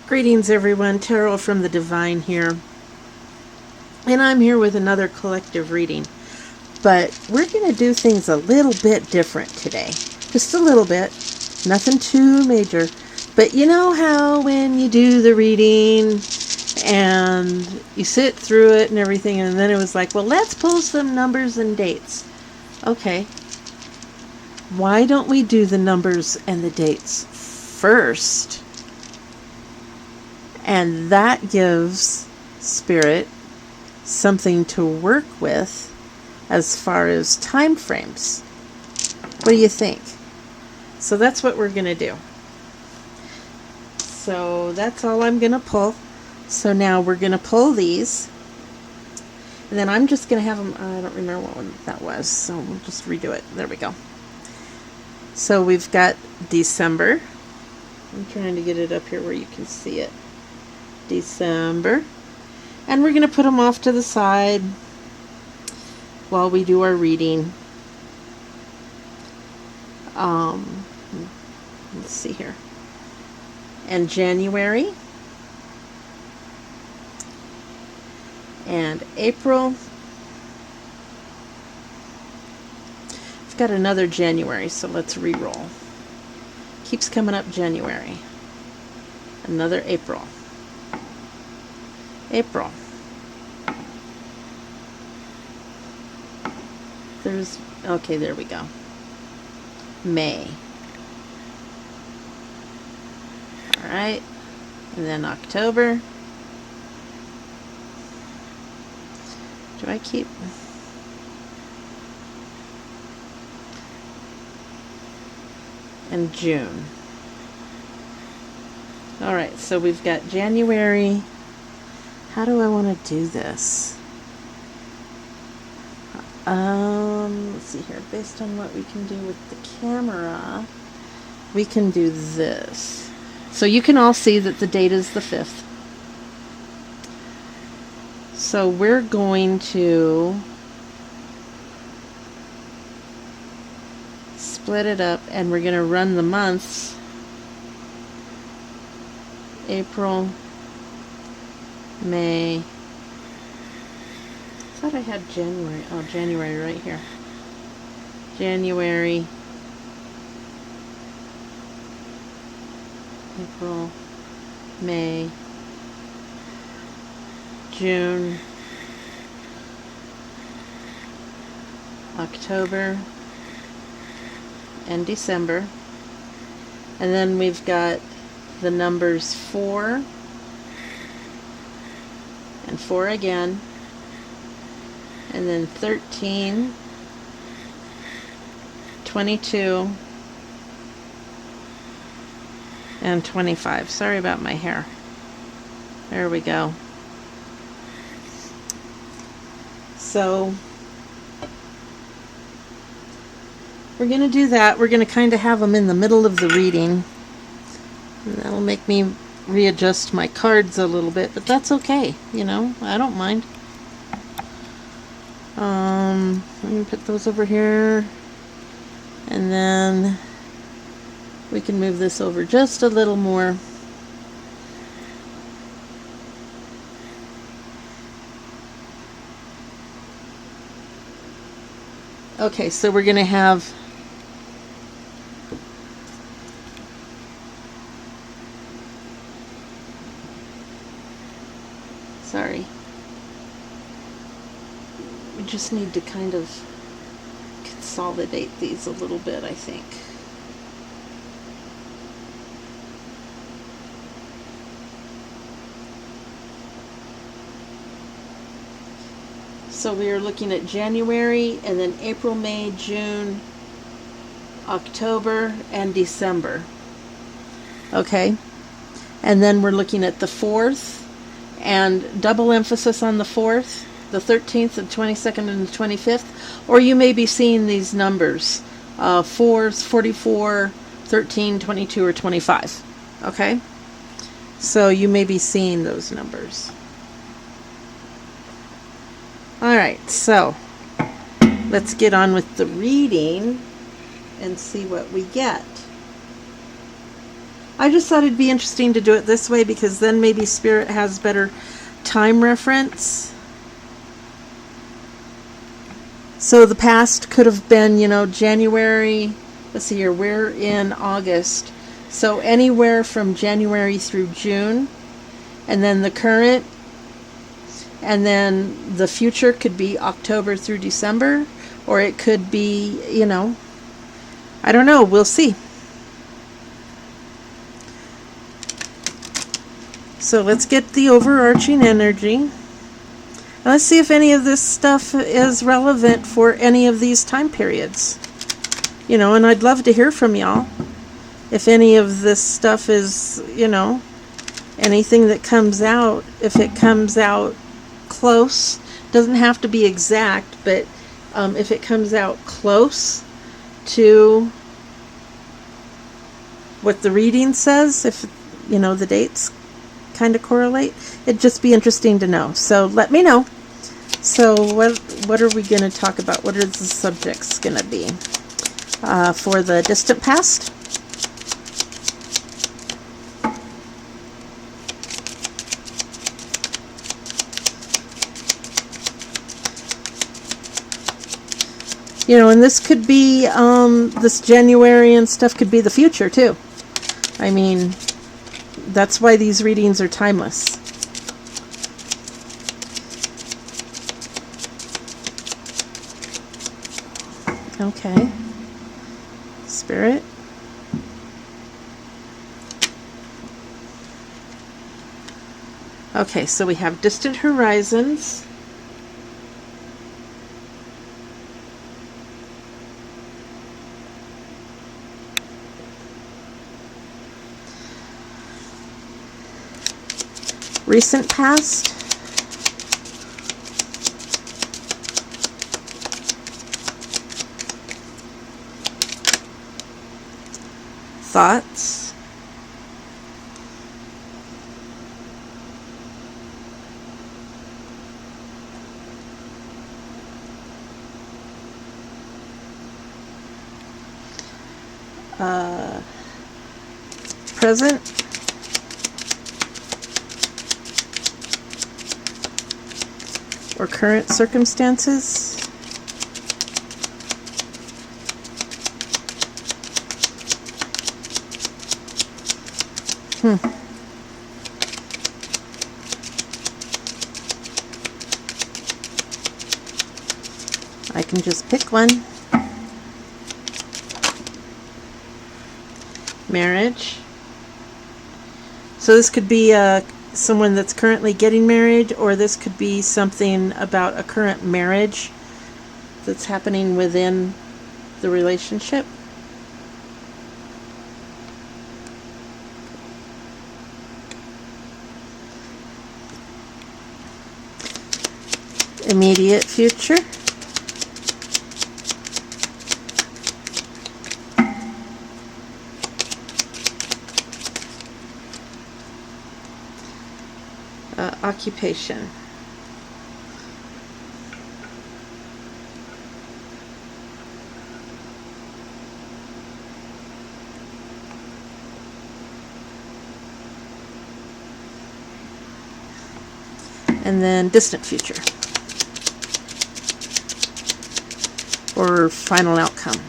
Greetings everyone, Tarot from the Divine here. And I'm here with another collective reading. But we're going to do things a little bit different today. Just a little bit. Nothing too major. But you know how when you do the reading and you sit through it and everything, and then it was like, well, let's pull some numbers and dates. Okay. Why don't we do the numbers and the dates first? And that gives Spirit something to work with as far as time frames. What do you think? So that's what we're going to do. So that's all I'm going to pull. So now we're going to pull these. And then I'm just going to have them, I don't remember what one that was, so we'll just redo it. There we go. So we've got December. I'm trying to get it up here where you can see it. December, and we're going to put them off to the side while we do our reading. Let's see here. And January and April. I've got another January, so let's re-roll. Keeps coming up January. Another April. April. Okay, there we go. May. Alright. And then October. Do I keep... And June. Alright, so we've got January. How do I want to do this? Let's see here. Based on what we can do with the camera, we can do this. So you can all see that the date is the 5th. So we're going to split it up, and we're going to run the months. April, May. I thought I had January. Oh, January right here. January, April, May, June, October, and December. And then we've got the numbers 4 and 4 again, and then 13, 22, and 25. Sorry about my hair. There we go. So we're going to do that. We're going to kind of have them in the middle of the reading. And that'll make me readjust my cards a little bit, but that's okay. You know, I don't mind. I'm going to put those over here. And then we can move this over just a little more. Okay, so we're going to have sorry. We just need to kind of consolidate these a little bit, I think. So we are looking at January, and then April, May, June, October, and December. Okay? And then we're looking at the 4th, and double emphasis on the 4th, the 13th, the 22nd, and the 25th. Or you may be seeing these numbers, 4s, 44, 13, 22, or 25. Okay? So you may be seeing those numbers. Alright, so let's get on with the reading and see what we get. I just thought it'd be interesting to do it this way because then maybe Spirit has better time reference. So the past could have been, January. Let's see here, we're in August. So anywhere from January through June. And then the current. And then the future could be October through December. Or it could be, I don't know. We'll see. So let's get the overarching energy. Let's see if any of this stuff is relevant for any of these time periods. And I'd love to hear from y'all. If any of this stuff is, anything that comes out, if it comes out close, doesn't have to be exact, but if it comes out close to what the reading says, if, the dates kind of correlate, it'd just be interesting to know. So let me know. So what are we going to talk about? What are the subjects going to be for the distant past? And this could be this January and stuff could be the future too. I mean, that's why these readings are timeless. Okay. Spirit. Okay, so we have distant horizons. Recent past. Thoughts. Present. Or current circumstances. I can just pick one. Marriage. So this could be someone that's currently getting married, or this could be something about a current marriage that's happening within the relationship. Immediate future. Occupation. And then distant future. Or final outcome.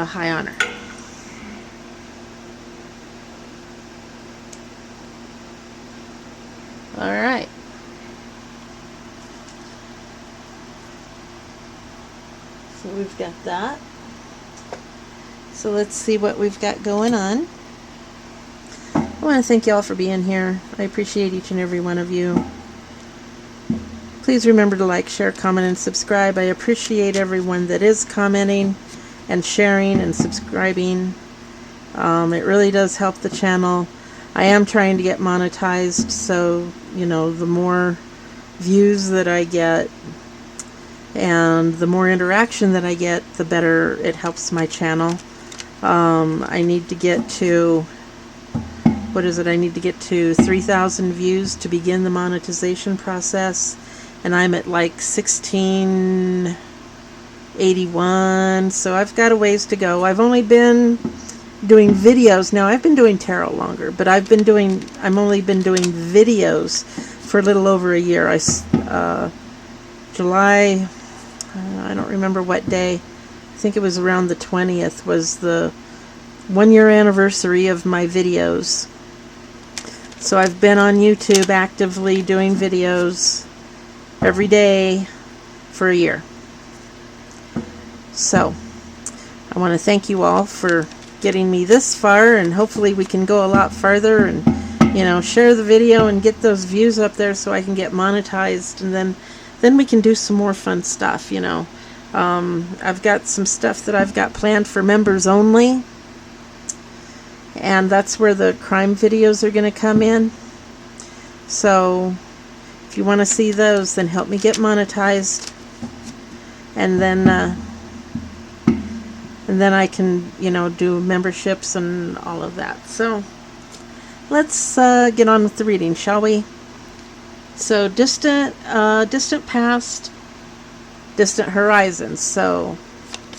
High honor. All right. So we've got that. So let's see what we've got going on. I want to thank y'all for being here. I appreciate each and every one of you. Please remember to like, share, comment, and subscribe. I appreciate everyone that is commenting and sharing and subscribing. It really does help the channel. I am trying to get monetized, so the more views that I get and the more interaction that I get, the better it helps my channel. I need to get to, I need to get to 3,000 views to begin the monetization process, and I'm at like 1681, so I've got a ways to go. I've only been doing videos now. I've been doing tarot longer, but I've only been doing videos for a little over a year. July, I don't remember what day. I think it was around the 20th was the 1-year anniversary of my videos. So I've been on YouTube actively doing videos every day for a year. So I want to thank you all for getting me this far, and hopefully we can go a lot farther and, share the video and get those views up there so I can get monetized, and then we can do some more fun stuff. I've got some stuff that I've got planned for members only, and that's where the crime videos are going to come in. So if you want to see those, then help me get monetized, and then I can, do memberships and all of that. So let's get on with the reading, shall we? So distant past, distant horizons. So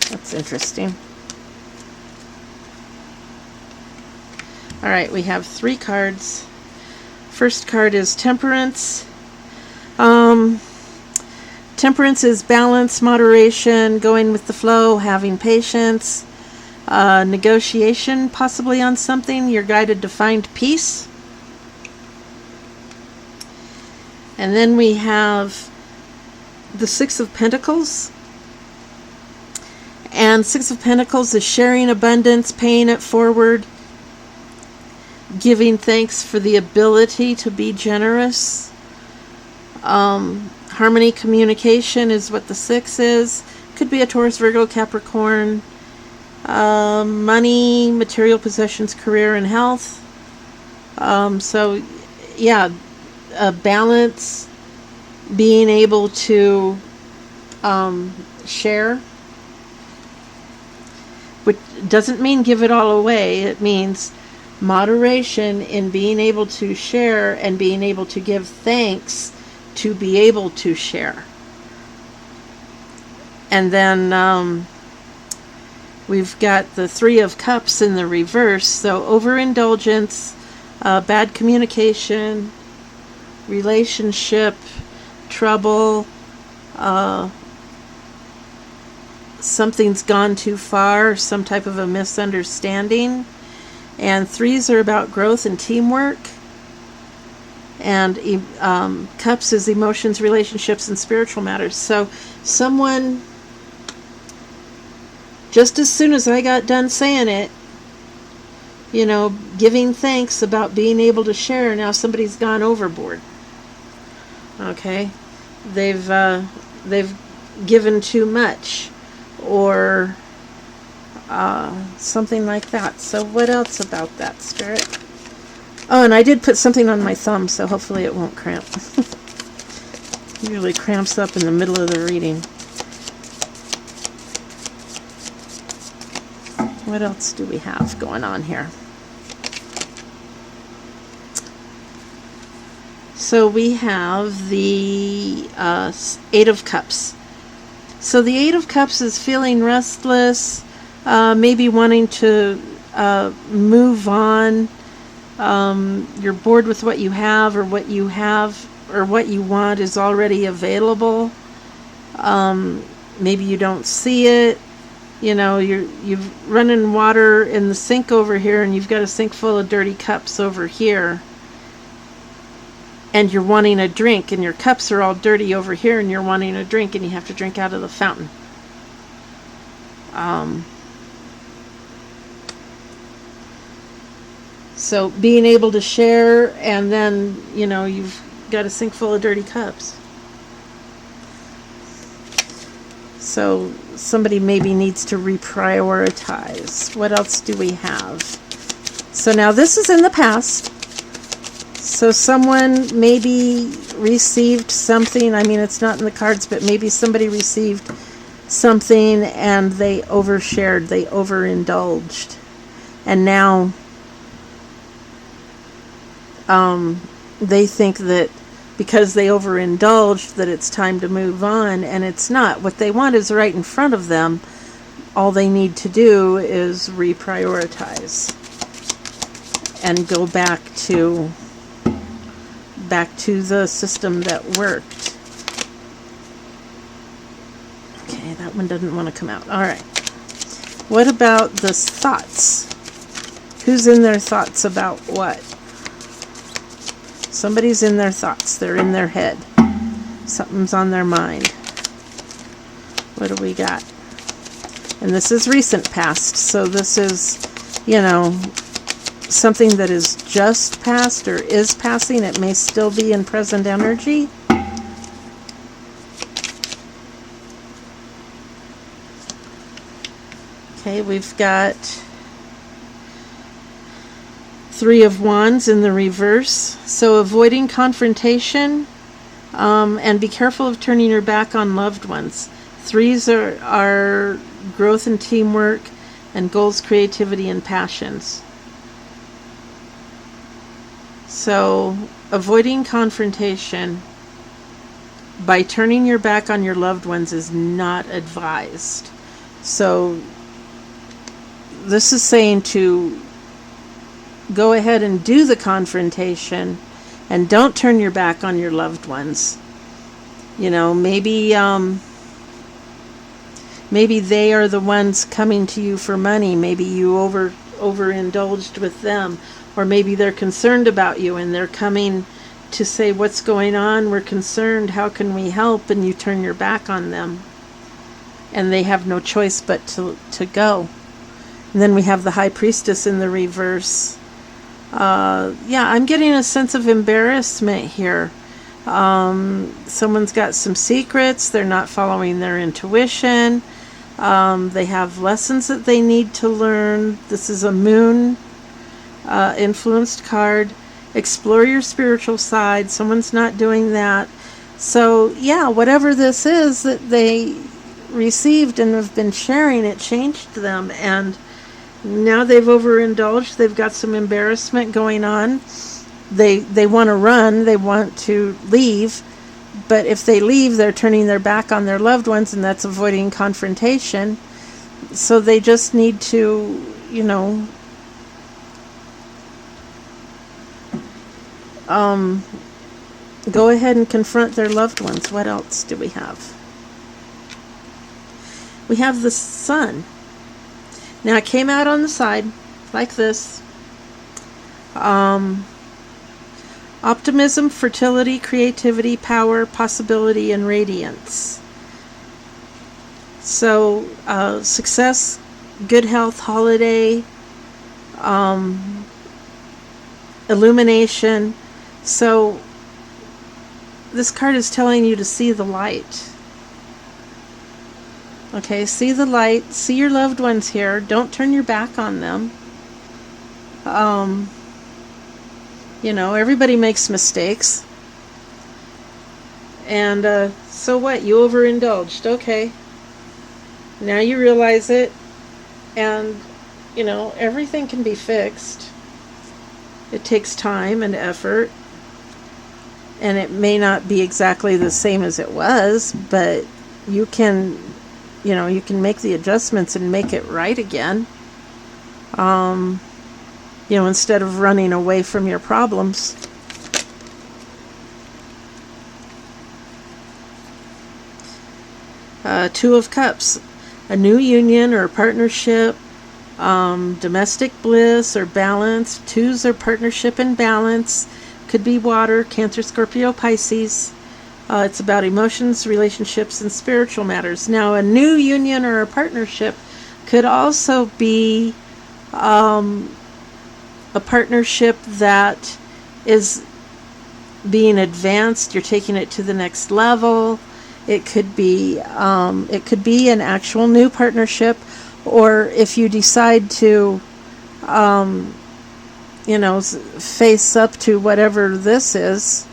that's interesting. All right, we have 3 cards. First card is Temperance. Temperance is balance, moderation, going with the flow, having patience, negotiation possibly on something. You're guided to find peace. And then we have the 6 of Pentacles. And 6 of Pentacles is sharing abundance, paying it forward, giving thanks for the ability to be generous. Harmony, communication is what the 6 is. Could be a Taurus, Virgo, Capricorn. Money, material possessions, career, and health. So, yeah, balance, being able to share, which doesn't mean give it all away. It means moderation in being able to share and being able to give thanks to be able to share. And then we've got the 3 of Cups in the reverse. So overindulgence, bad communication, relationship, trouble, something's gone too far, some type of a misunderstanding. And 3s are about growth and teamwork. And Cups is emotions, relationships, and spiritual matters. So someone, just as soon as I got done saying it, giving thanks about being able to share, now somebody's gone overboard. Okay? They've given too much, or something like that. So what else about that, Spirit? Oh, and I did put something on my thumb, so hopefully it won't cramp. Usually cramps up in the middle of the reading. What else do we have going on here? So we have the 8 of Cups. So the 8 of Cups is feeling restless, maybe wanting to move on. You're bored with what you have, or what you want is already available. Maybe you don't see it. You've running water in the sink over here, and you've got a sink full of dirty cups over here. And you're wanting a drink, and your cups are all dirty over here, and you're wanting a drink, and you have to drink out of the fountain. So being able to share, and then, you've got a sink full of dirty cups. So somebody maybe needs to reprioritize. What else do we have? So now this is in the past. So someone maybe received something. I mean, it's not in the cards, but maybe somebody received something and they overshared, they overindulged. And now they think that because they overindulged that it's time to move on, and it's not. What they want is right in front of them. All they need to do is reprioritize and go back to the system that worked. Okay, that one doesn't want to come out. All right. What about the thoughts? Who's in their thoughts about what? Somebody's in their thoughts. They're in their head. Something's on their mind. What do we got? And this is recent past, so this is, something that is just past or is passing. It may still be in present energy. Okay, we've got Three of Wands in the reverse. So avoiding confrontation, and be careful of turning your back on loved ones. Threes are growth and teamwork, and goals, creativity, and passions. So avoiding confrontation by turning your back on your loved ones is not advised. So this is saying to go ahead and do the confrontation and don't turn your back on your loved ones. Maybe they are the ones coming to you for money. Maybe you overindulged with them, or maybe they're concerned about you and they're coming to say, what's going on? We're concerned. How can we help? And you turn your back on them, and they have no choice but to go. And then we have the High Priestess in the reverse. I'm getting a sense of embarrassment here. Someone's got some secrets. They're not following their intuition. They have lessons that they need to learn. This is a moon influenced card. Explore your spiritual side. Someone's not doing that. So, whatever this is that they received and have been sharing, it changed them. And now they've overindulged. They've got some embarrassment going on. They want to run. They want to leave. But if they leave, they're turning their back on their loved ones, and that's avoiding confrontation. So they just need to, go ahead and confront their loved ones. What else do we have? We have the Sun. Now it came out on the side like this. Optimism, fertility, creativity, power, possibility, and radiance. So success, good health, holiday, illumination. So this card is telling you to see the light. Okay, see the light. See your loved ones here. Don't turn your back on them. Everybody makes mistakes. And so what? You overindulged. Okay. Now you realize it. And, everything can be fixed. It takes time and effort. And it may not be exactly the same as it was, but you can make the adjustments and make it right again. Instead of running away from your problems. Two of Cups. A new union or partnership, domestic bliss or balance. Twos are partnership and balance. Could be water, Cancer, Scorpio, Pisces. It's about emotions, relationships, and spiritual matters. Now, a new union or a partnership could also be a partnership that is being advanced. You're taking it to the next level. It could be an actual new partnership, or if you decide to, face up to whatever this is,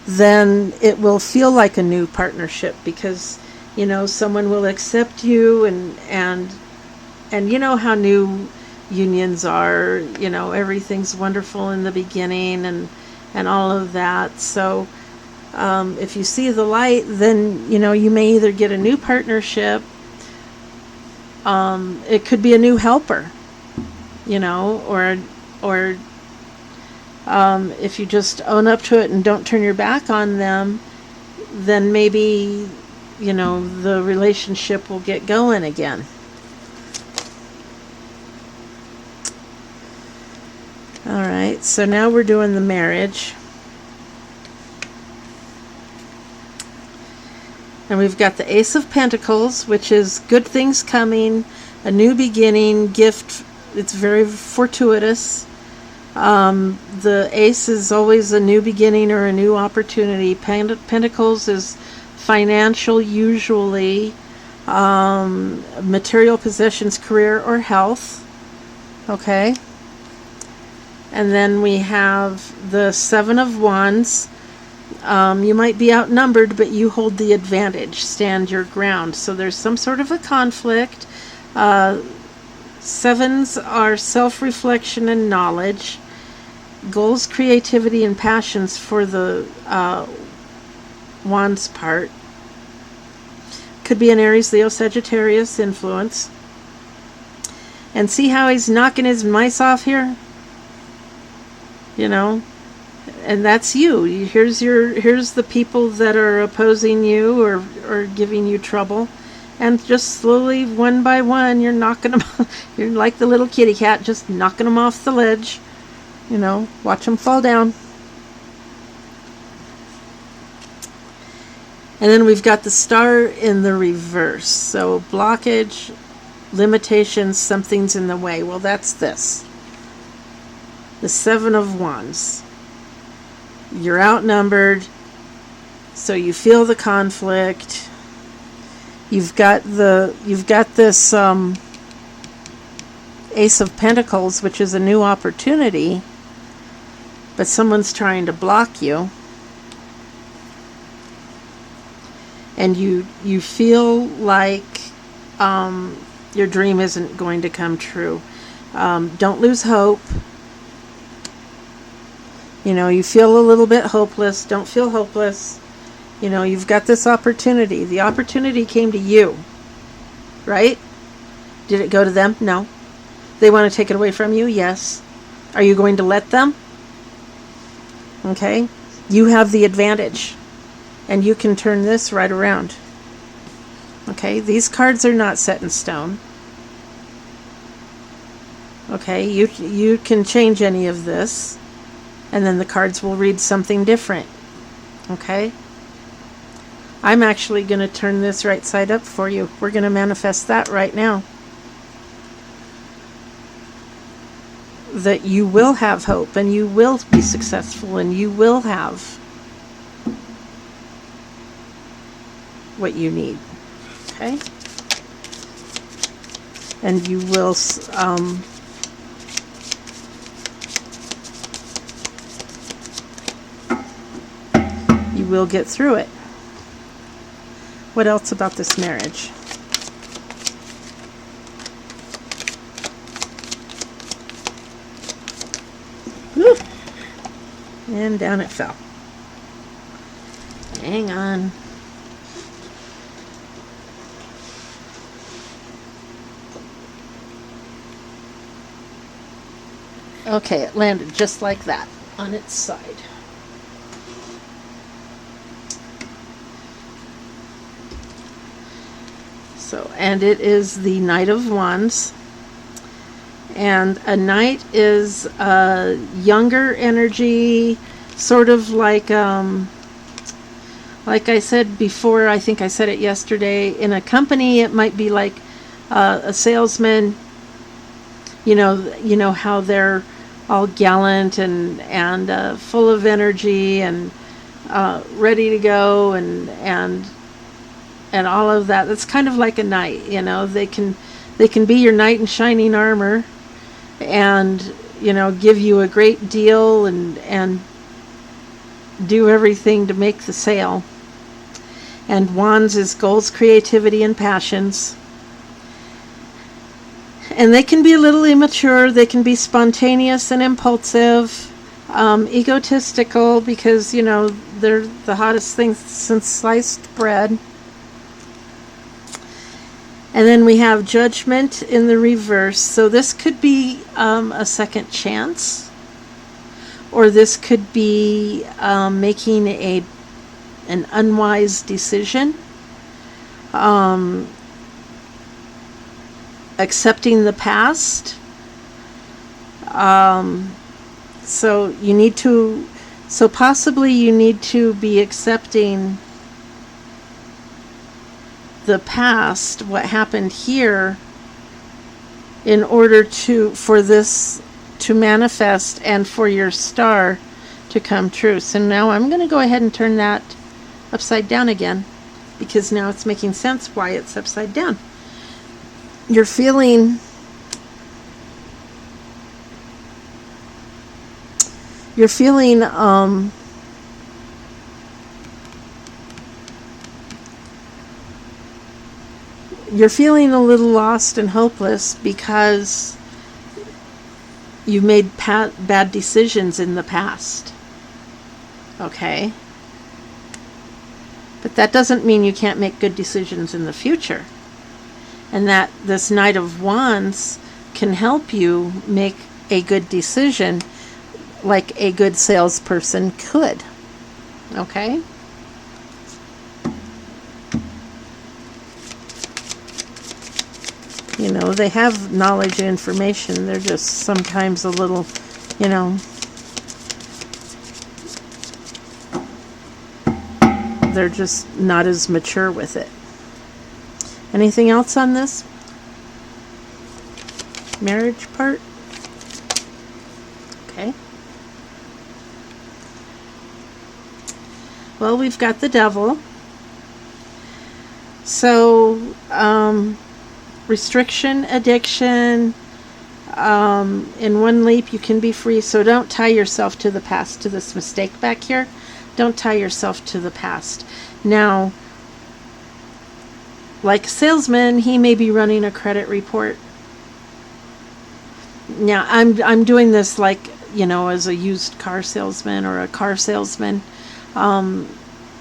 then it will feel like a new partnership because, someone will accept you and you know how new unions are, everything's wonderful in the beginning and all of that. So If you see the light, then, you may either get a new partnership. It could be a new helper, or if you just own up to it and don't turn your back on them, then maybe, the relationship will get going again. All right, so now we're doing the marriage. And we've got the Ace of Pentacles, which is good things coming, a new beginning, gift. It's very fortuitous. The Ace is always a new beginning or a new opportunity. Pentacles is financial, usually, material possessions, career, or health. Okay. And then we have the Seven of Wands. You might be outnumbered, but you hold the advantage. Stand your ground. So there's some sort of a conflict. Sevens are self-reflection and knowledge. Goals, creativity, and passions for the Wands part. Could be an Aries, Leo, Sagittarius influence. And see how he's knocking his mice off here? And that's you. Here's the people that are opposing you or giving you trouble, and just slowly, one by one, you're knocking them. You're like the little kitty cat, just knocking them off the ledge. Watch them fall down. And then we've got the Star in the reverse. So blockage, limitations, something's in the way. Well, that's this. The Seven of Wands. You're outnumbered, so you feel the conflict. You've got this Ace of Pentacles, which is a new opportunity, but someone's trying to block you. And you feel like your dream isn't going to come true. Don't lose hope. You feel a little bit hopeless. Don't feel hopeless. You've got this opportunity. The opportunity came to you, right? Did it go to them? No. They want to take it away from you? Yes. Are you going to let them? Okay. You have the advantage, and you can turn this right around. Okay. These cards are not set in stone. Okay. You can change any of this, and then the cards will read something different. Okay? I'm actually going to turn this right side up for you. We're going to manifest that right now. That you will have hope, and you will be successful, and you will have what you need. Okay? And you will we'll get through it. What else about this marriage? Woo. And down it fell. Hang on. Okay, it landed just like that on its side. So, and it is the Knight of Wands. And a knight is a younger energy, sort of like I said before, I think I said it yesterday, in a company it might be like a salesman. You know how they're all gallant and full of energy and ready to go and all of that. That's kind of like a knight. They can be your knight in shining armor and give you a great deal and do everything to make the sale. And Wands is goals, creativity, and passions. And they can be a little immature. They can be spontaneous and impulsive. Egotistical because, you know, they're the hottest thing since sliced bread. And then we have Judgment in the reverse. So this could be a second chance, or this could be making an unwise decision, accepting the past. So you need to, so possibly you need to be accepting the past, what happened here, in order for this to manifest and for your star to come true. So now I'm going to go ahead and turn that upside down again, because now it's making sense why it's upside down. You're feeling you're feeling a little lost and hopeless because you made bad decisions in the past. Okay? But that doesn't mean you can't make good decisions in the future. And that this Knight of Wands can help you make a good decision like a good salesperson could. Okay? You know, they have knowledge and information. They're just sometimes a little, you know, they're just not as mature with it. Anything else on this marriage part? Okay. Well, we've got the Devil. So, restriction, addiction, in one leap you can be free. So don't tie yourself to the past, to this mistake back here. Don't tie yourself to the past. Now, like a salesman, he may be running a credit report. Now, I'm doing this like, you know, as a used car salesman or a car salesman.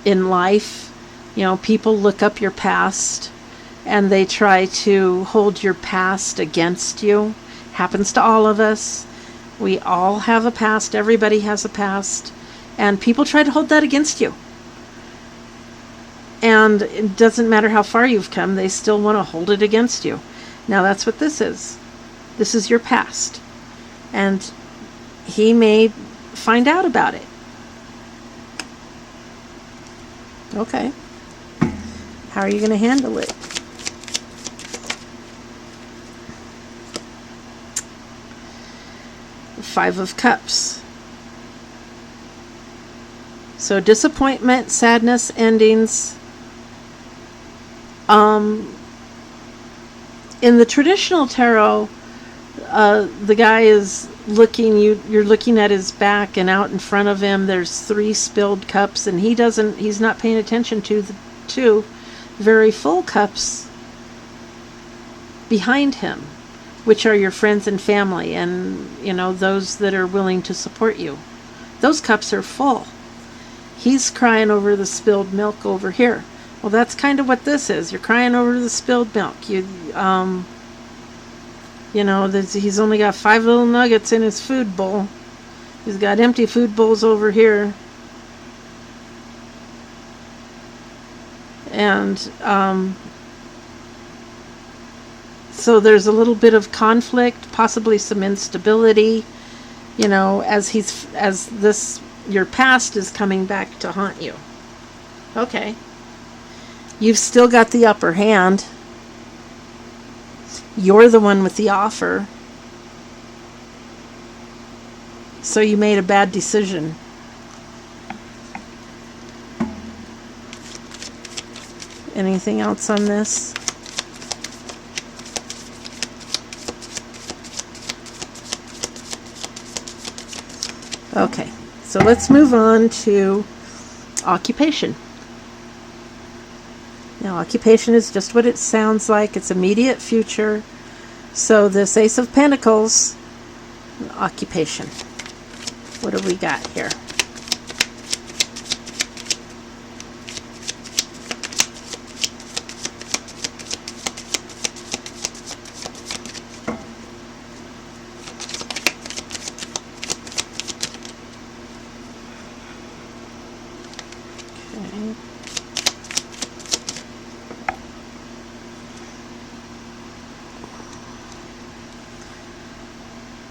In life, you know, people look up your past and they try to hold your past against you. Happens to all of us. We all have a past. Everybody has a past. And people try to hold that against you. And it doesn't matter how far you've come, they still want to hold it against you. Now that's what this is. This is your past. And he may find out about it. Okay. How are you going to handle it? Five of Cups. So disappointment, sadness, endings. In the traditional tarot, the guy is looking, you're looking at his back, and out in front of him there's 3 spilled cups, and he's not paying attention to the 2 very full cups behind him, which are your friends and family, and, you know, those that are willing to support you. Those cups are full. He's crying over the spilled milk over here. Well, that's kind of what this is. You're crying over the spilled milk. You know, he's only got 5 little nuggets in his food bowl. He's got empty food bowls over here. And so there's a little bit of conflict, possibly some instability, you know, as your past is coming back to haunt you. Okay. You've still got the upper hand. You're the one with the offer. So you made a bad decision. Anything else on this? Okay, so let's move on to occupation. Now, occupation is just what it sounds like. It's immediate future. So this Ace of Pentacles, occupation. What do we got here?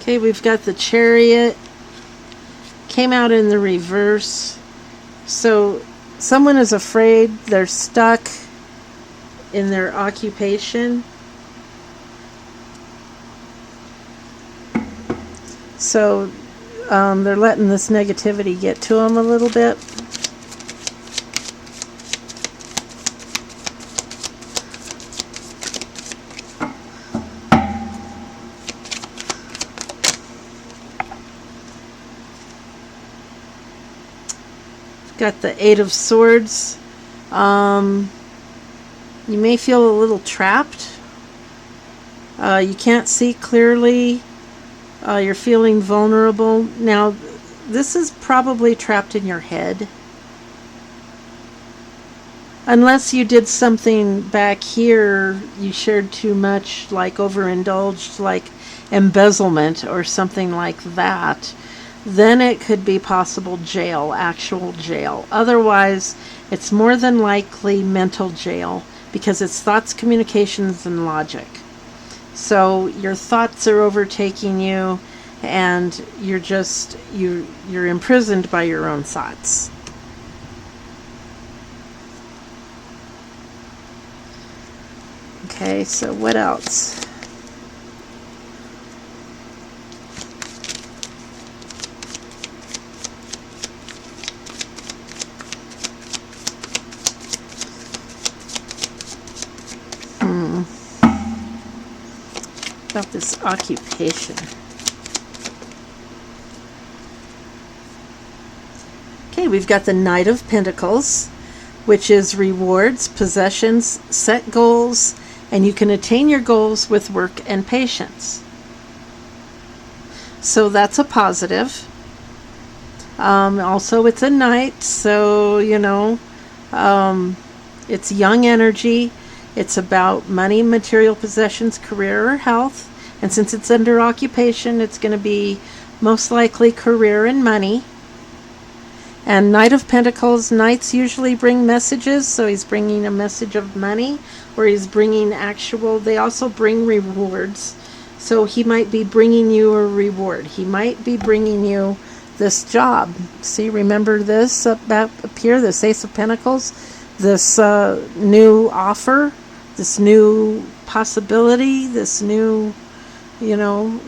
Okay, we've got the Chariot. Came out in the reverse. So someone is afraid, they're stuck in their occupation. So they're letting this negativity get to them a little bit. Got the Eight of Swords. You may feel a little trapped. You can't see clearly. You're feeling vulnerable. Now, this is probably trapped in your head. Unless you did something back here, you shared too much, like overindulged, like embezzlement or something like that. Then it could be possible jail, actual jail. Otherwise, it's more than likely mental jail because it's thoughts, communications, and logic. So your thoughts are overtaking you and you're imprisoned by your own thoughts. Okay, so what else? About this occupation. Okay, we've got the Knight of Pentacles, which is rewards, possessions, set goals, and you can attain your goals with work and patience. So that's a positive. Also, it's a knight, so, it's young energy. It's about money, material possessions, career, or health. And since it's under occupation, it's going to be most likely career and money. And Knight of Pentacles, knights usually bring messages. So he's bringing a message of money, or he's bringing they also bring rewards. So he might be bringing you a reward. He might be bringing you this job. See, remember this up here, this Ace of Pentacles? This new offer, this new possibility, this new,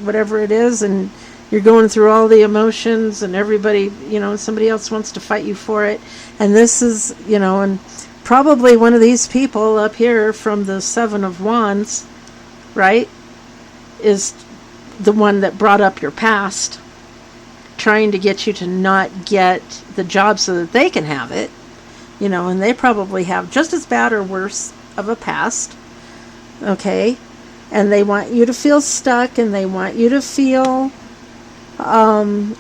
whatever it is, and you're going through all the emotions and everybody, somebody else wants to fight you for it. And this is, and probably one of these people up here from the Seven of Wands, right, is the one that brought up your past, trying to get you to not get the job so that they can have it. And they probably have just as bad or worse of a past, okay? And they want you to feel stuck, and they want you to feel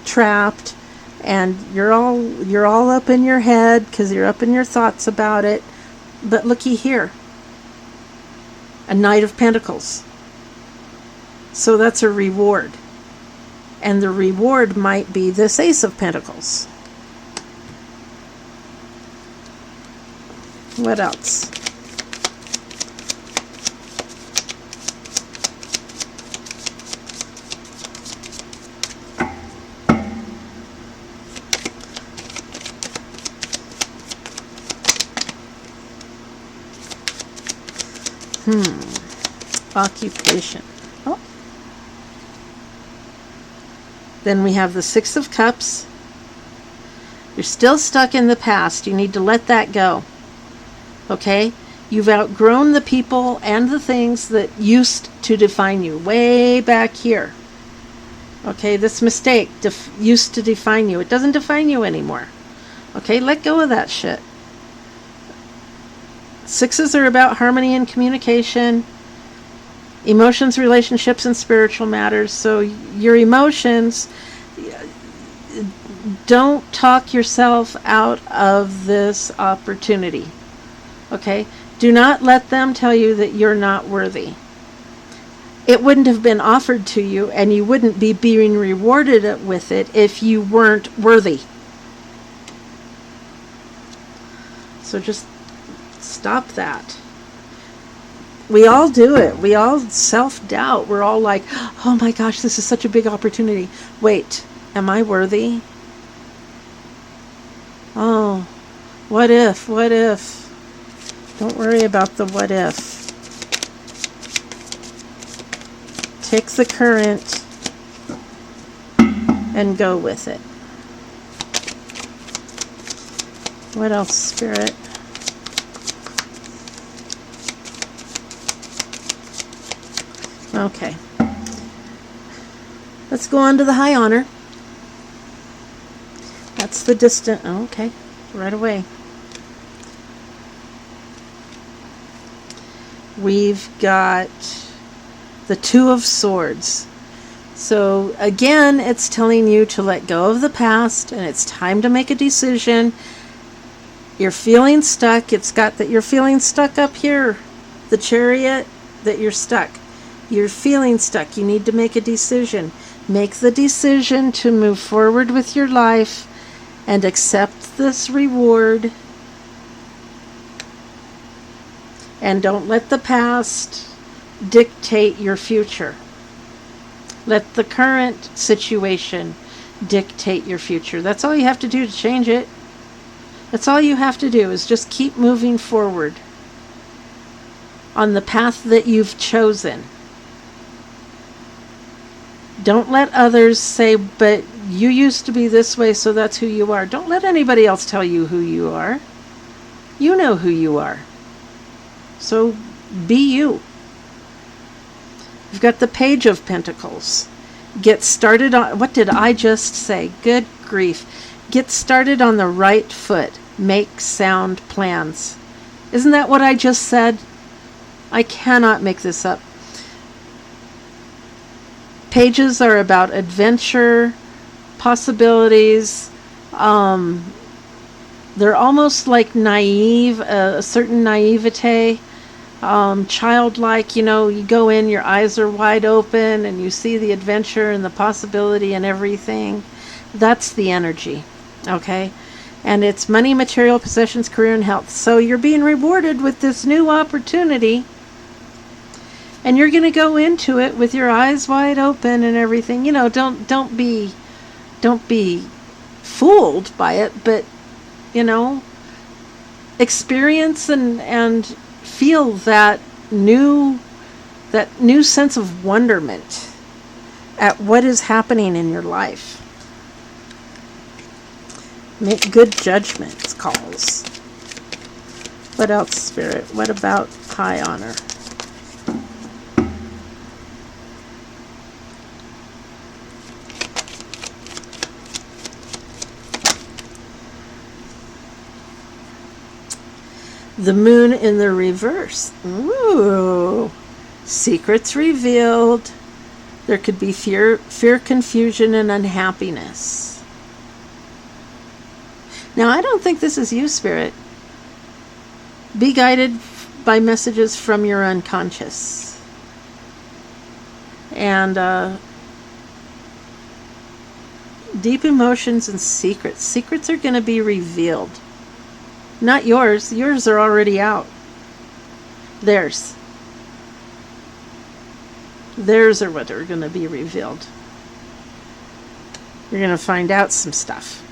trapped, and you're all up in your head because you're up in your thoughts about it. But looky here, a Knight of Pentacles. So that's a reward, and the reward might be this Ace of Pentacles. What else? Occupation. Oh. Then we have the Six of Cups. You're still stuck in the past. You need to let that go. Okay? You've outgrown the people and the things that used to define you way back here. Okay? This mistake used to define you. It doesn't define you anymore. Okay? Let go of that shit. Sixes are about harmony and communication, emotions, relationships, and spiritual matters. So your emotions, Don't talk yourself out of this opportunity. Okay? Do not let them tell you that you're not worthy. It wouldn't have been offered to you, and you wouldn't be being rewarded with it if you weren't worthy. So just stop that. We all do it. We all self-doubt. We're all like, oh my gosh, this is such a big opportunity. Wait, am I worthy? Oh, what if? What if? Don't worry about the what if. Take the current and go with it. What else, Spirit? Okay. Let's go on to the high honor. That's the distant. Oh, okay. Right away. We've got the Two of Swords. So again, it's telling you to let go of the past, and it's time to make a decision. You're feeling stuck. It's got that you're feeling stuck up here. The Chariot, that you're stuck. You're feeling stuck. You need to make a decision. Make the decision to move forward with your life and accept this reward. And don't let the past dictate your future. Let the current situation dictate your future. That's all you have to do to change it. That's all you have to do is just keep moving forward on the path that you've chosen. Don't let others say, but you used to be this way, so that's who you are. Don't let anybody else tell you who you are. You know who you are. So be you. You've got the Page of Pentacles. Get started on, what did I just say? Good grief. Get started on the right foot. Make sound plans. Isn't that what I just said? I cannot make this up. Pages are about adventure, possibilities. They're almost like naive, a certain naivete, childlike. You know, you go in, your eyes are wide open, and you see the adventure and the possibility and everything. That's the energy, okay? And it's money, material, possessions, career, and health. So you're being rewarded with this new opportunity. And you're going to go into it with your eyes wide open and everything. You know, don't be fooled by it, but you know, experience and feel that new sense of wonderment at what is happening in your life. Make good judgments calls. What else, Spirit? What about high honor? The Moon in the reverse. Ooh. Secrets revealed. There could be fear, confusion, and unhappiness. Now, I don't think this is you, Spirit. Be guided by messages from your unconscious. And deep emotions and secrets. Secrets are going to be revealed. Not yours. Yours are already out. Theirs. Theirs are what are going to be revealed. You're going to find out some stuff.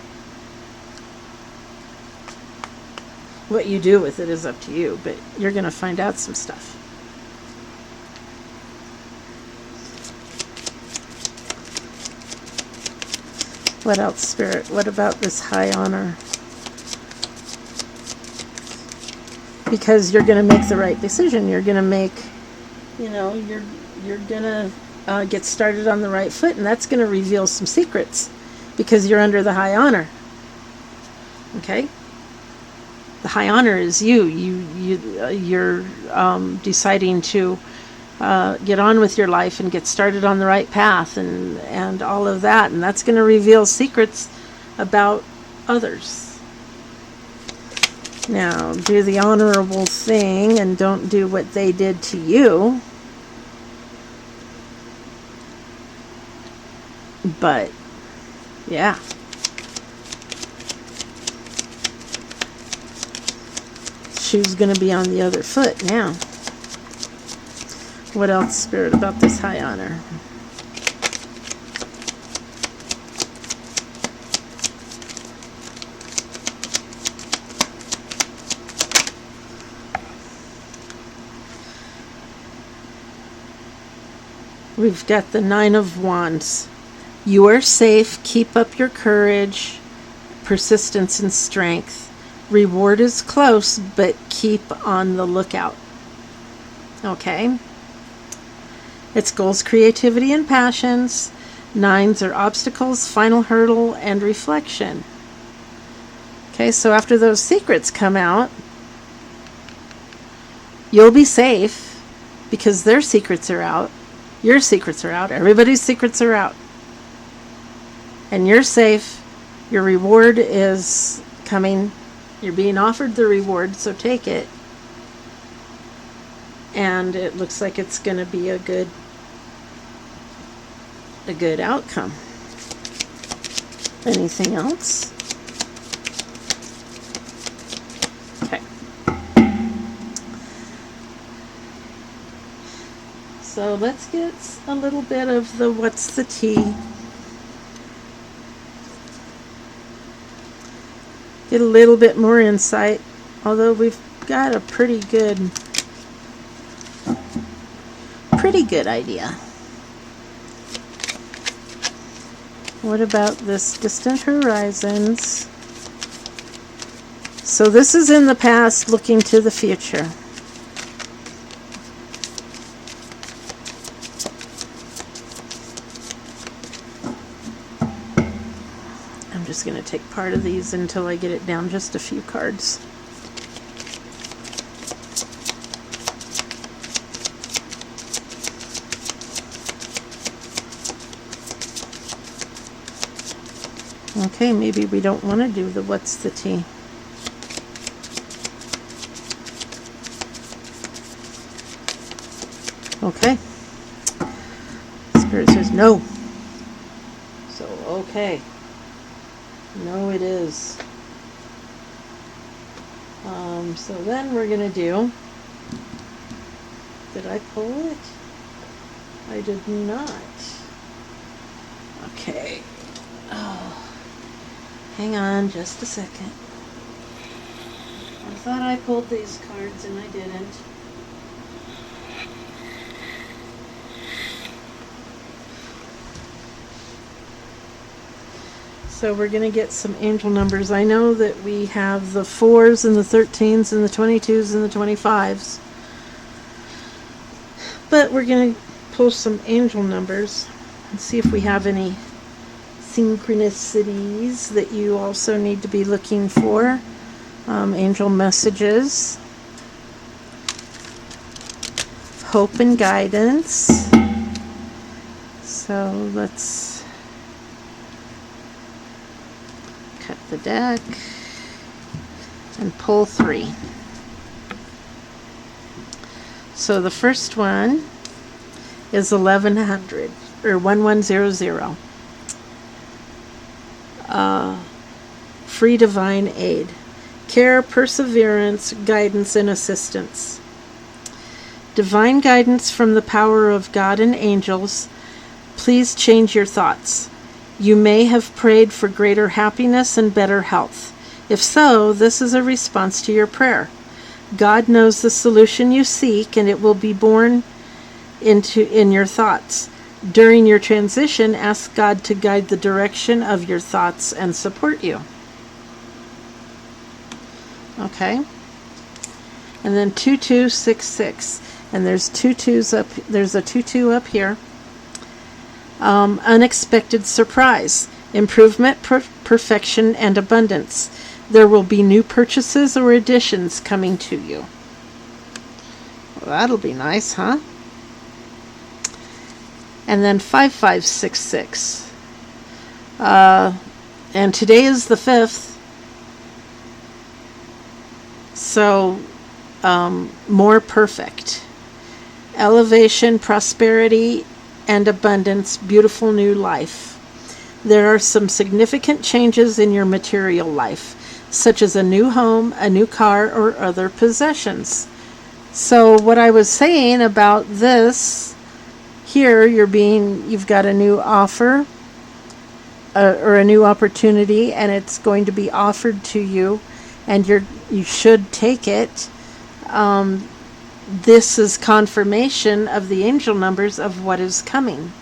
What you do with it is up to you, but you're going to find out some stuff. What else, Spirit? What about this high honor? Because you're going to make the right decision. You're going to make, you know, you're going to get started on the right foot, and that's going to reveal some secrets because you're under the high honor. Okay? The high honor is you. You're deciding to get on with your life and get started on the right path and all of that, and that's going to reveal secrets about others. Now, do the honorable thing and don't do what they did to you. But, yeah. Shoe's going to be on the other foot now. What else, Spirit, about this high honor? We've got the Nine of Wands. You are safe. Keep up your courage, persistence, and strength. Reward is close, but keep on the lookout. Okay? It's goals, creativity, and passions. Nines are obstacles, final hurdle, and reflection. Okay, so after those secrets come out, you'll be safe because their secrets are out. Your secrets are out. Everybody's secrets are out. And you're safe. Your reward is coming. You're being offered the reward, so take it. And it looks like it's going to be a good outcome. Anything else? Okay. So let's get a little bit of the what's the tea. Get a little bit more insight, although we've got a pretty good idea. What about this distant horizons? So this is in the past looking to the future. I'm just going to take part of these until I get it down just a few cards. Okay, maybe we don't want to do the what's the tea. Okay. Spirit says no. So, okay. No, it is. So then we're going to do... Did I pull it? I did not. Okay. Oh. Hang on just a second. I thought I pulled these cards and I didn't. So we're going to get some angel numbers. I know that we have the 4s and the 13s and the 22s and the 25s. But we're going to pull some angel numbers and see if we have any synchronicities that you also need to be looking for. Angel messages. Hope and guidance. So let's cut the deck and pull 3. So the first one is 1100 or 1100. Free divine aid, care, perseverance, guidance, and assistance. Divine guidance from the power of God and angels. Please change your thoughts. You may have prayed for greater happiness and better health. If so, this is a response to your prayer. God knows the solution you seek, and it will be born in your thoughts. During your transition, ask God to guide the direction of your thoughts and support you. Okay. And then 2266. And there's 22s up. There's a 22 up here. Unexpected surprise, improvement, perfection, and abundance. There will be new purchases or additions coming to you. Well, that'll be nice, huh? And then 5566. And today is the 5th. So, more perfect. Elevation, prosperity, and abundance, beautiful new life. There are some significant changes in your material life, such as a new home, a new car, or other possessions. So what I was saying about this, here you've got a new offer, or a new opportunity, and it's going to be offered to you, and you should take it. This is confirmation of the angel numbers of what is coming.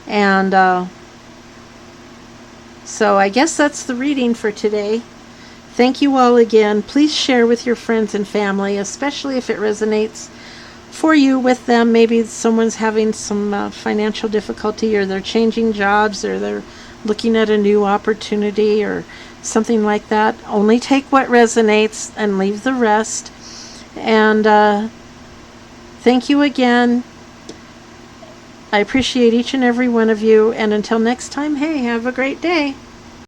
And so I guess that's the reading for today. Thank you all again. Please share with your friends and family, especially if it resonates for you with them. Maybe someone's having some financial difficulty, or they're changing jobs, or they're looking at a new opportunity, or something like that. Only take what resonates and leave the rest. And thank you again. I appreciate each and every one of you. And until next time, hey, have a great day.